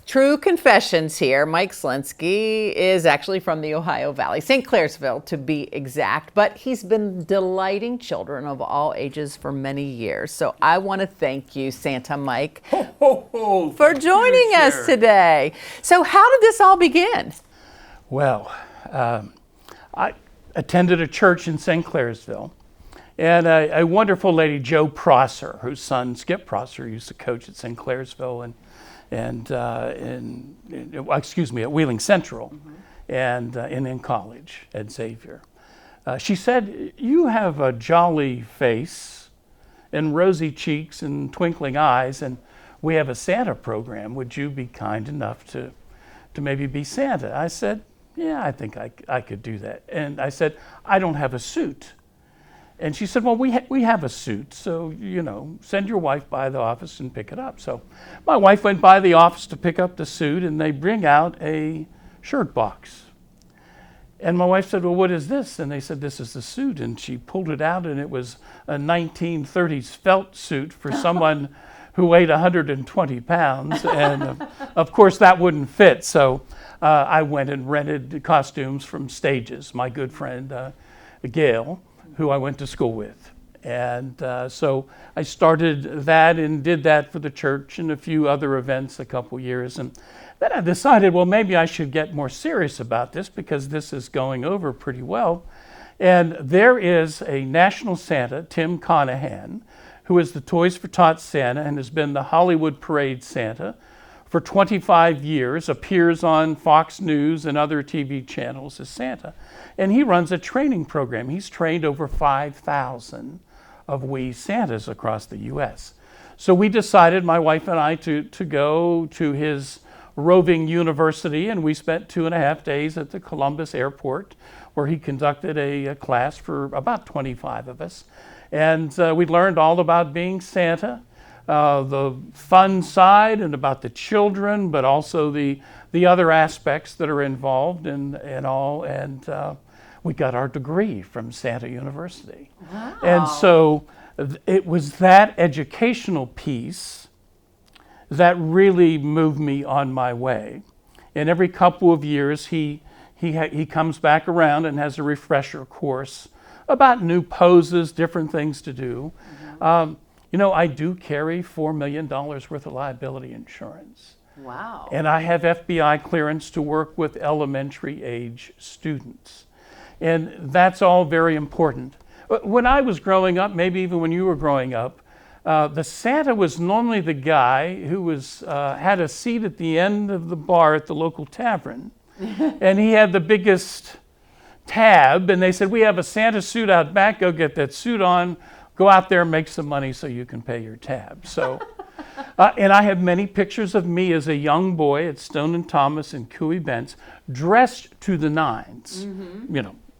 True confessions here. Mike Slenski is actually from the Ohio Valley, St. Clairsville to be exact, but he's been delighting children of all ages for many years. So I want to thank you, Santa Mike, for joining us today. So how did this all begin? Well, I attended a church in St. Clairsville, and a wonderful lady, Jo Prosser, whose son Skip Prosser used to coach at St. Clairsville at Wheeling Central, and in college at Xavier. She said, "You have a jolly face and rosy cheeks and twinkling eyes, and we have a Santa program. Would you be kind enough to maybe be Santa?" I said, "Yeah, I think I could do that." And I said, "I don't have a suit." And she said, "Well, we have a suit, so, send your wife by the office and pick it up." So my wife went by the office to pick up the suit, and they bring out a shirt box. And my wife said, "Well, what is this?" And they said, "This is the suit." And she pulled it out, and it was a 1930s felt suit for someone who weighed 120 pounds. And of course, that wouldn't fit. So I went and rented costumes from Stages, my good friend Gail, who I went to school with. And so I started that and did that for the church and a few other events a couple years. And then I decided, well, maybe I should get more serious about this because this is going over pretty well. And there is a national Santa, Tim Conahan, who is the Toys for Tots Santa and has been the Hollywood Parade Santa for 25 years, appears on Fox News and other TV channels as Santa. And he runs a training program. He's trained over 5,000 of we Santas across the U.S. So we decided, my wife and I, to go to his roving university, and we spent 2.5 days at the Columbus airport where he conducted a class for about 25 of us. And we learned all about being Santa, the fun side and about the children, but also the other aspects that are involved and all. And we got our degree from Santa University. Wow. And so it was that educational piece that really moved me on my way. And every couple of years, he comes back around and has a refresher course about new poses, different things to do. I do carry $4 million worth of liability insurance. Wow. And I have FBI clearance to work with elementary age students. And that's all very important. When I was growing up, maybe even when you were growing up, the Santa was normally the guy who had a seat at the end of the bar at the local tavern. And he had the biggest tab, and they said, "We have a Santa suit out back, go get that suit on. Go out there and make some money so you can pay your tab." So, and I have many pictures of me as a young boy at Stone and Thomas and Cooey Bent's, dressed to the nines.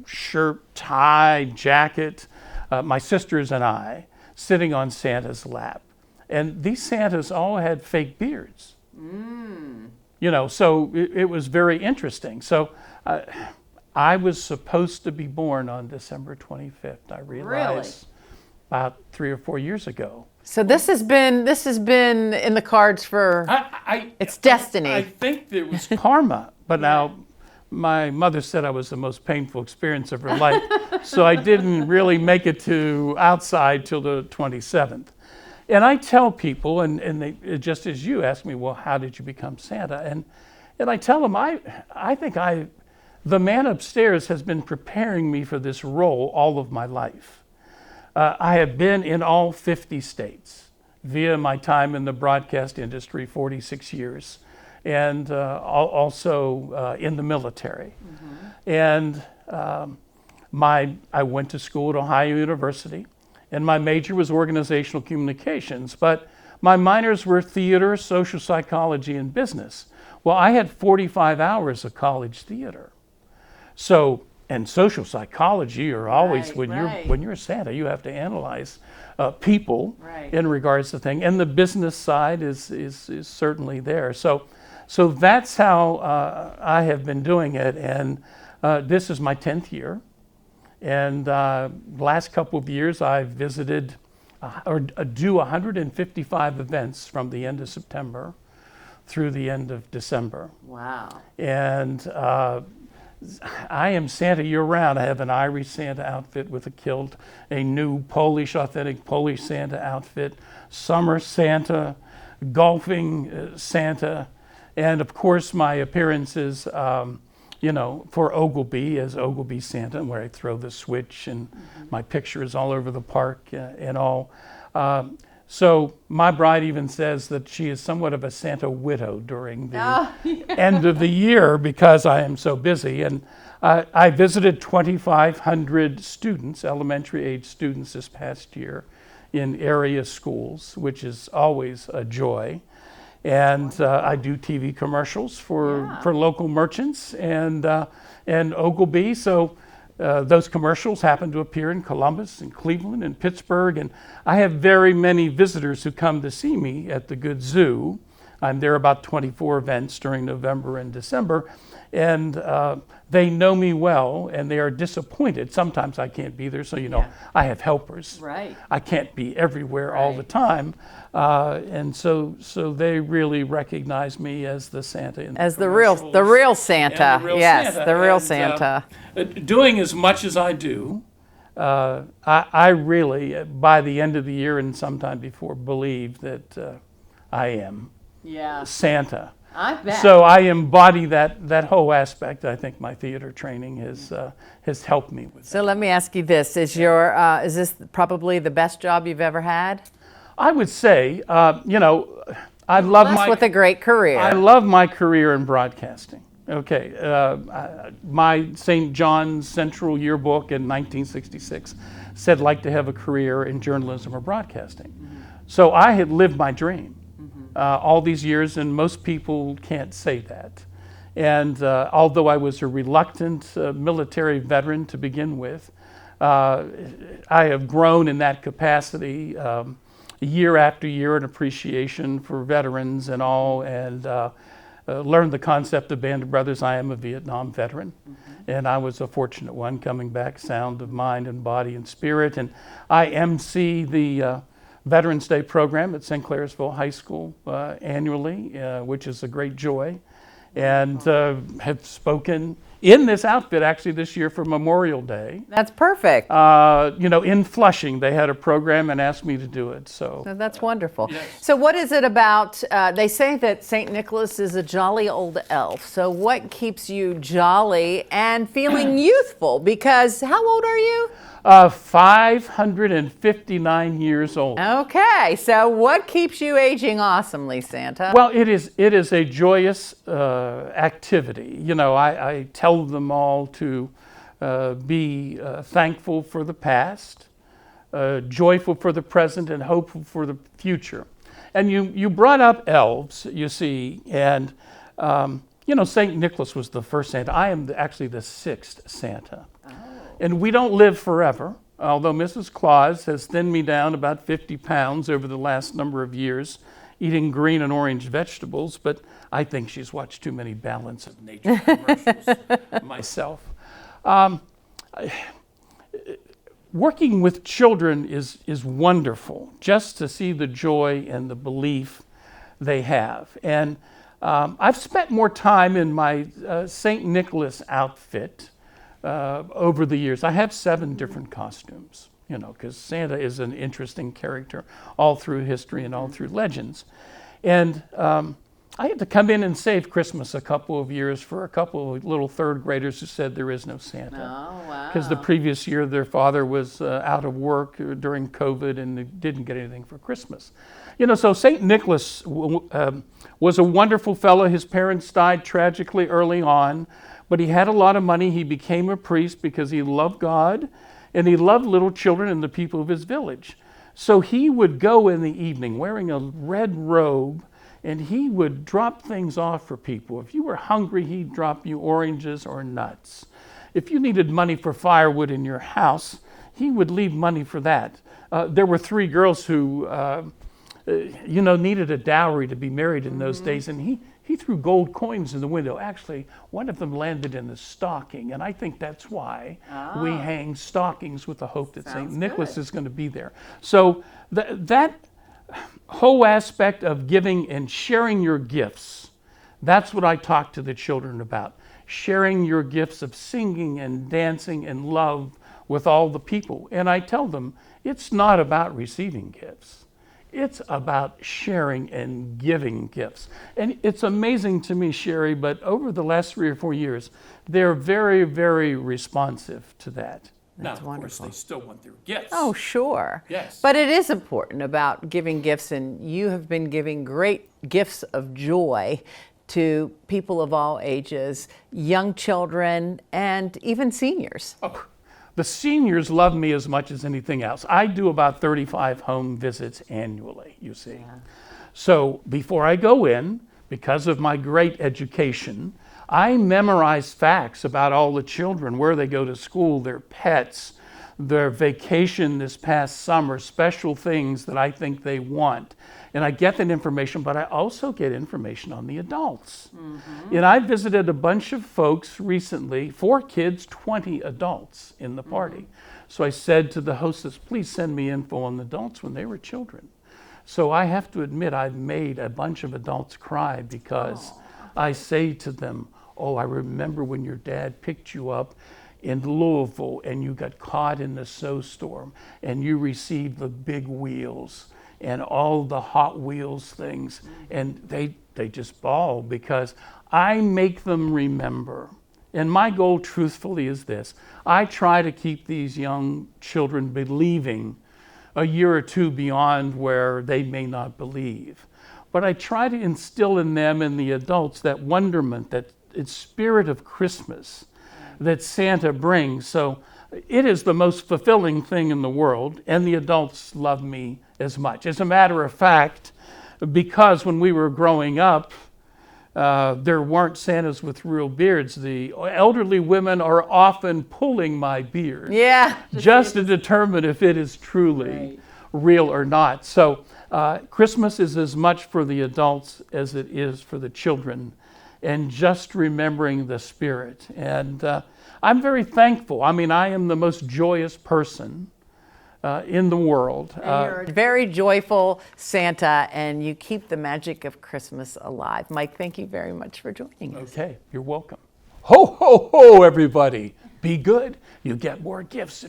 Shirt, tie, jacket, my sisters and I sitting on Santa's lap. And these Santas all had fake beards. So it was very interesting. So I was supposed to be born on December 25th, I realized. Really? About 3 or 4 years ago. So this has been in the cards for it's destiny. I think it was karma, but now my mother said I was the most painful experience of her life, so I didn't really make it to outside till the 27th. And I tell people, and they, just as you ask me, well, how did you become Santa? And I tell them, I think the man upstairs has been preparing me for this role all of my life. I have been in all 50 states via my time in the broadcast industry, 46 years, and also in the military. And I went to school at Ohio University, and my major was organizational communications, but my minors were theater, social psychology, and business. Well, I had 45 hours of college theater. So, and social psychology are always, when you're Santa, you have to analyze people in regards to things, and the business side is certainly there. So that's how I have been doing it, and this is my 10th year. And last couple of years, I've visited or do 155 events from the end of September through the end of December. Wow. And I am Santa year-round. I have an Irish Santa outfit with a kilt, a new authentic Polish Santa outfit, summer Santa, golfing Santa, and of course my appearances, for Ogilvy as Ogilvy Santa, where I throw the switch and my picture is all over the park and all. So my bride even says that she is somewhat of a Santa widow during the end of the year because I am so busy. And I visited 2,500 students, elementary age students this past year in area schools, which is always a joy. And I do TV commercials for local merchants and Ogilvy. So those commercials happen to appear in Columbus and Cleveland and Pittsburgh. And I have very many visitors who come to see me at the Good Zoo. I'm there about 24 events during November and December. And they know me well, and they are disappointed. Sometimes I can't be there, so I have helpers. Right. I can't be everywhere all the time, and so they really recognize me as the Santa in as the real Santa. Yes, Santa. The real Santa. Doing as much as I do, I really, by the end of the year and sometime before, believe that I am Santa. I bet. So I embody that whole aspect. I think my theater training has helped me with. So let me ask you this: is this probably the best job you've ever had? I would say, I love with a great career. I love my career in broadcasting. Okay, my St. John's Central Yearbook in 1966 said, like to have a career in journalism or broadcasting. So I had lived my dream. All these years, and most people can't say that. And although I was a reluctant military veteran to begin with, I have grown in that capacity year after year in appreciation for veterans and all, and learned the concept of Band of Brothers. I am a Vietnam veteran, and I was a fortunate one coming back sound of mind and body and spirit. And I MC the Veterans Day program at St. Clairsville High School annually, which is a great joy, and have spoken in this outfit actually this year for Memorial Day. That's perfect. In Flushing, they had a program and asked me to do it. So that's wonderful. Yes. So what is it about, they say that St. Nicholas is a jolly old elf. So what keeps you jolly and feeling youthful? Because how old are you? 559 years old. Okay, so what keeps you aging awesomely, Santa? Well, it is a joyous activity. I tell them all to be thankful for the past, joyful for the present, and hopeful for the future. And you brought up elves, you see, and St. Nicholas was the first Santa. I am actually the sixth Santa. And we don't live forever, although Mrs. Claus has thinned me down about 50 pounds over the last number of years, eating green and orange vegetables, but I think she's watched too many Balance of Nature commercials myself. Working with children is wonderful, just to see the joy and the belief they have. And I've spent more time in my St. Nicholas outfit over the years. I have 7 different costumes, because Santa is an interesting character all through history and all through legends. And I had to come in and save Christmas a couple of years for a couple of little third graders who said there is no Santa. Oh, wow. Because the previous year their father was out of work during COVID and they didn't get anything for Christmas. So St. Nicholas was a wonderful fellow. His parents died tragically early on. But he had a lot of money. He became a priest because he loved God and he loved little children and the people of his village. So he would go in the evening wearing a red robe and he would drop things off for people. If you were hungry, he'd drop you oranges or nuts. If you needed money for firewood in your house, he would leave money for that. There were 3 girls who needed a dowry to be married in those days, and he threw gold coins in the window. Actually, one of them landed in the stocking, and I think that's why we hang stockings with the hope that St. Nicholas is going to be there. So that whole aspect of giving and sharing your gifts. That's what I talk to the children about. Sharing your gifts of singing and dancing and love with all the people. And I tell them, it's not about receiving gifts. It's about sharing and giving gifts. And it's amazing to me, Sherrie, but over the last 3 or 4 years, they're very, very responsive to that. Now, of course, they still want their gifts. Oh, sure. Yes. But it is important about giving gifts, and you have been giving great gifts of joy to people of all ages, young children, and even seniors. Oh, the seniors love me as much as anything else. I do about 35 home visits annually, you see. Yeah. So before I go in, because of my great education, I memorize facts about all the children, where they go to school, their pets, their vacation this past summer, special things that I think they want. And I get that information, but I also get information on the adults. Mm-hmm. And I visited a bunch of folks recently, 4 kids, 20 adults in the party. Mm-hmm. So I said to the hostess, please send me info on the adults when they were children. So I have to admit, I've made a bunch of adults cry because I say to them, oh, I remember when your dad picked you up in Louisville and you got caught in the snowstorm and you received the big wheels and all the Hot Wheels things. And they just bawl because I make them remember. And my goal, truthfully, is this. I try to keep these young children believing a year or 2 beyond where they may not believe. But I try to instill in them and the adults that wonderment, that it's spirit of Christmas that Santa brings. So it is the most fulfilling thing in the world, and the adults love me as much. As a matter of fact, because when we were growing up, there weren't Santas with real beards. The elderly women are often pulling my beard, just to determine if it is truly real or not. So Christmas is as much for the adults as it is for the children, and just remembering the spirit. And I'm very thankful. I mean, I am the most joyous person in the world. You're a very joyful Santa, and you keep the magic of Christmas alive. Mike, thank you very much for joining us. Okay, you're welcome. Ho, ho, ho, everybody. Be good. You get more gifts.